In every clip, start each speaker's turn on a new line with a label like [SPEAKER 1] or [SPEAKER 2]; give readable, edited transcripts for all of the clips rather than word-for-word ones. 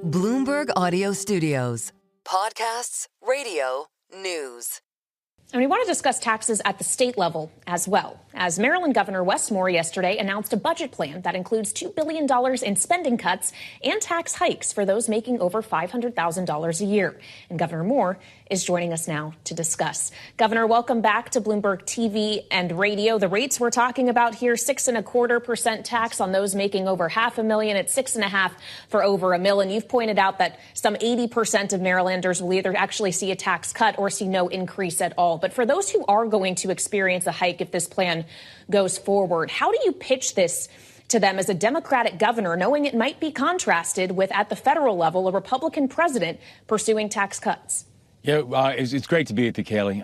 [SPEAKER 1] Bloomberg Audio Studios. Podcasts, radio, news.
[SPEAKER 2] And we want to discuss taxes at the state level as well, as Maryland Governor Wes Moore yesterday announced a budget plan that includes $2 billion in spending cuts and tax hikes for those making over $500,000 a year. And Governor Moore is joining us now to discuss. Governor, welcome back to Bloomberg TV and radio. The rates we're talking about here, 6.25% tax on those making over $500,000. It's 6.5% for over $1 million. You've pointed out that some 80% of Marylanders will either actually see a tax cut or see no increase at all. But for those who are going to experience a hike if this plan goes forward, how do you pitch this to them as a Democratic governor, knowing it might be contrasted with, at the federal level, a Republican president pursuing tax cuts?
[SPEAKER 3] Yeah, it's great to be with you, Kailey.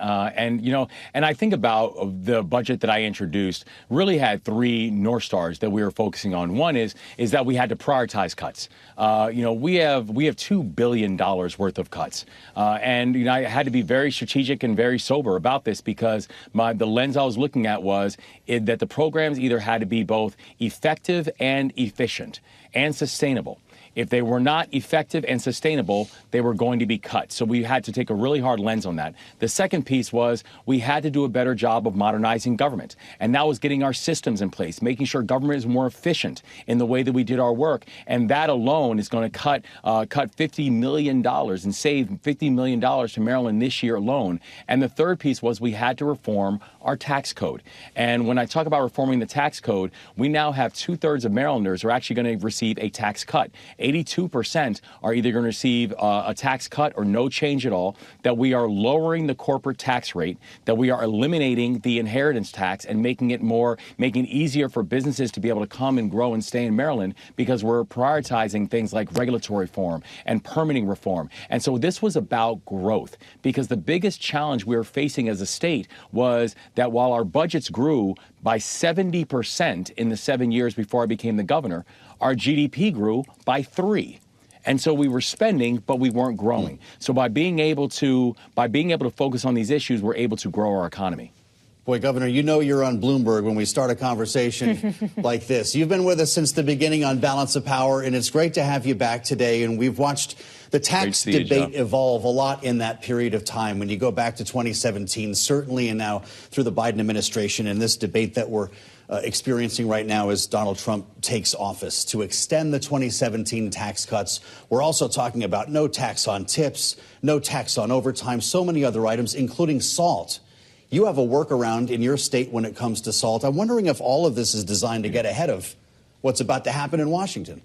[SPEAKER 3] And I think about the budget that I introduced really had three North Stars that we were focusing on. One is that we had to prioritize cuts. We have $2 billion worth of cuts. And I had to be very strategic and very sober about this because the lens I was looking at was that the programs either had to be both effective and efficient and sustainable. If they were not effective and sustainable, they were going to be cut. So we had to take a really hard lens on that. The second piece was we had to do a better job of modernizing government. And that was getting our systems in place, making sure government is more efficient in the way that we did our work. And that alone is going to cut $50 million and save $50 million to Maryland this year alone. And the third piece was we had to reform our tax code. And when I talk about reforming the tax code, we now have 2/3 of Marylanders are actually going to receive a tax cut. 82% are either going to receive a tax cut or no change at all, that we are lowering the corporate tax rate, that we are eliminating the inheritance tax and making it easier for businesses to be able to come and grow and stay in Maryland because we're prioritizing things like regulatory reform and permitting reform. And so this was about growth because the biggest challenge we were facing as a state was that while our budgets grew by 70% in the 7 years before I became the governor, our GDP grew by 3%. And so we were spending, but we weren't growing. So by being able to focus on these issues, we're able to grow our economy.
[SPEAKER 4] Boy, Governor, you know you're on Bloomberg when we start a conversation like this. You've been with us since the beginning on Balance of Power, and it's great to have you back today. And we've watched the tax debate evolve a lot in that period of time. When you go back to 2017, certainly, and now through the Biden administration and this debate that we're experiencing right now as Donald Trump takes office to extend the 2017 tax cuts. We're also talking about no tax on tips, no tax on overtime, so many other items, including salt. You have a workaround in your state when it comes to salt. I'm wondering if all of this is designed to get ahead of what's about to happen in Washington.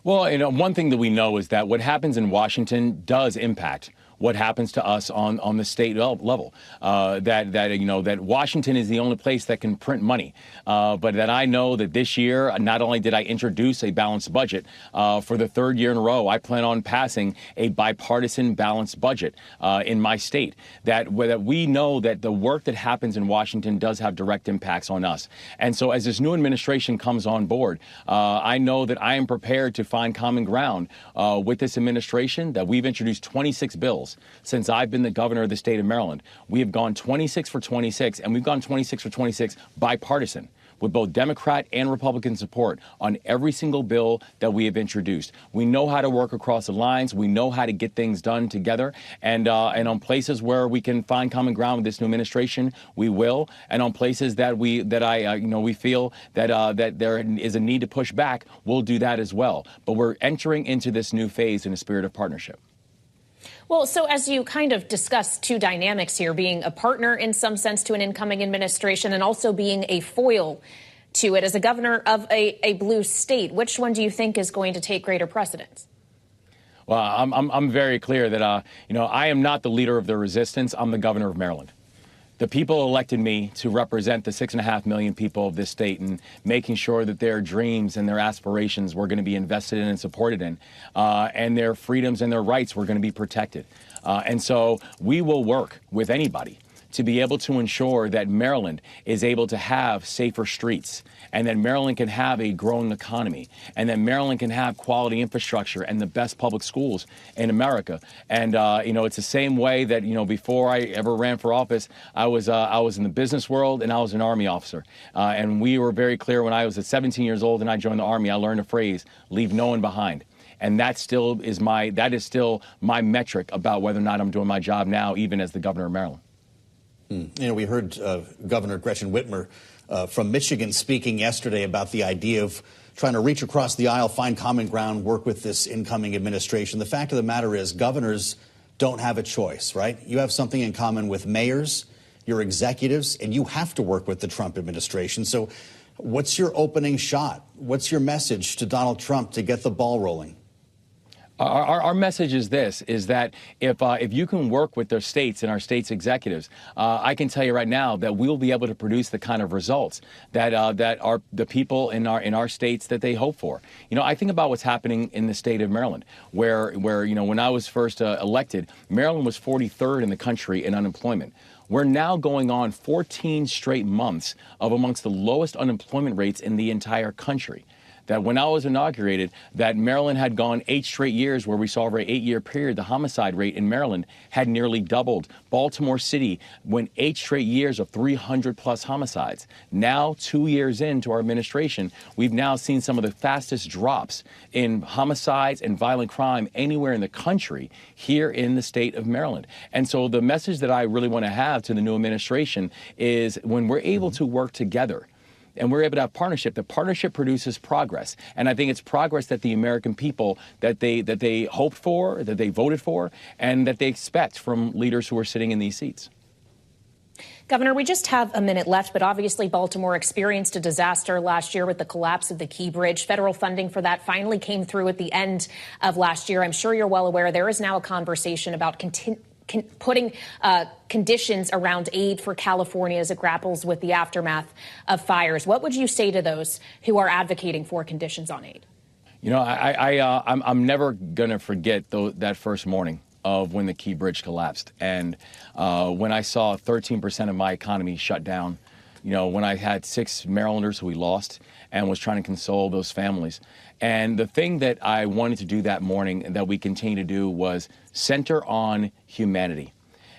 [SPEAKER 3] Well, one thing that we know is that what happens in Washington does impact what happens to us on the state level. That Washington is the only place that can print money. But that I know that this year, not only did I introduce a balanced budget, for the third year in a row, I plan on passing a bipartisan balanced budget in my state. That we know that the work that happens in Washington does have direct impacts on us. And so as this new administration comes on board, I know that I am prepared to find common ground with this administration, that we've introduced 26 bills since I've been the governor of the state of Maryland. We have gone 26 for 26, and we've gone 26 for 26 bipartisan, with both Democrat and Republican support on every single bill that we have introduced. We know how to work across the lines. We know how to get things done together. And on places where we can find common ground with this new administration, we will. And on places that we feel that there is a need to push back, we'll do that as well. But we're entering into this new phase in a spirit of partnership.
[SPEAKER 2] Well, so as you kind of discussed two dynamics here, being a partner in some sense to an incoming administration and also being a foil to it as a governor of a blue state, which one do you think is going to take greater precedence?
[SPEAKER 3] Well, I'm very clear that, I am not the leader of the resistance. I'm the governor of Maryland. The people elected me to represent the 6.5 million people of this state and making sure that their dreams and their aspirations were going to be invested in and supported in, and their freedoms and their rights were going to be protected. And so we will work with anybody to be able to ensure that Maryland is able to have safer streets, and that Maryland can have a growing economy, and that Maryland can have quality infrastructure and the best public schools in America. And, it's the same way that, before I ever ran for office, I was in the business world and I was an Army officer. And we were very clear when I was at 17 years old and I joined the Army, I learned a phrase, leave no one behind. And that is still my metric about whether or not I'm doing my job now, even as the governor of Maryland.
[SPEAKER 4] You know, we heard Governor Gretchen Whitmer from Michigan speaking yesterday about the idea of trying to reach across the aisle, find common ground, work with this incoming administration. The fact of the matter is governors don't have a choice, right? You have something in common with mayors, your executives, and you have to work with the Trump administration. So what's your opening shot? What's your message to Donald Trump to get the ball rolling?
[SPEAKER 3] Our message is this, is that if you can work with their states and our states' executives, I can tell you right now that we'll be able to produce the kind of results that are the people in our states that they hope for. You know, I think about what's happening in the state of Maryland, where you know, when I was first elected, Maryland was 43rd in the country in unemployment. We're now going on 14 straight months of amongst the lowest unemployment rates in the entire country. That when I was inaugurated, that Maryland had gone 8 straight years where we saw over an 8-year period, the homicide rate in Maryland had nearly doubled. Baltimore City went 8 straight years of 300+ homicides. Now, 2 years into our administration, we've now seen some of the fastest drops in homicides and violent crime anywhere in the country here in the state of Maryland. And so the message that I really want to have to the new administration is when we're able to work together, and we're able to have partnership. The partnership produces progress. And I think it's progress that the American people, that they hoped for, that they voted for, and that they expect from leaders who are sitting in these seats.
[SPEAKER 2] Governor, we just have a minute left, but obviously Baltimore experienced a disaster last year with the collapse of the Key Bridge. Federal funding for that finally came through at the end of last year. I'm sure you're well aware there is now a conversation about putting conditions around aid for California as it grapples with the aftermath of fires. What would you say to those who are advocating for conditions on aid?
[SPEAKER 3] You know, I'm never going to forget that first morning of when the Key Bridge collapsed. And when I saw 13% of my economy shut down, you know, when I had 6 Marylanders who we lost and was trying to console those families. And the thing that I wanted to do that morning and that we continue to do was center on humanity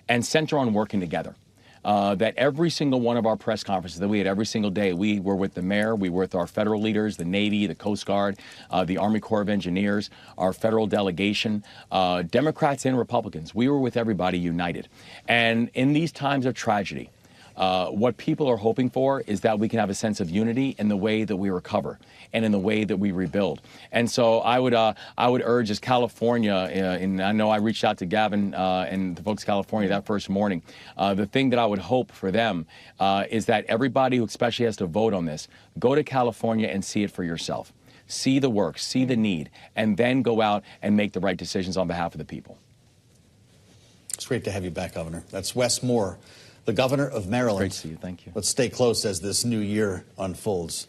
[SPEAKER 3] and center on working together. That every single one of our press conferences that we had every single day, we were with the mayor, we were with our federal leaders, the Navy, the Coast Guard, the Army Corps of Engineers, our federal delegation, Democrats and Republicans. We were with everybody united. And in these times of tragedy, what people are hoping for is that we can have a sense of unity in the way that we recover and in the way that we rebuild. And so I would urge, as California, and I know I reached out to Gavin and the folks in California that first morning, the thing that I would hope for them is that everybody who especially has to vote on this, go to California and see it for yourself. See the work, see the need, and then go out and make the right decisions on behalf of the people.
[SPEAKER 4] It's great to have you back, Governor. That's Wes Moore, the governor of Maryland.
[SPEAKER 3] Great to see you. Thank you.
[SPEAKER 4] Let's stay close as this new year unfolds.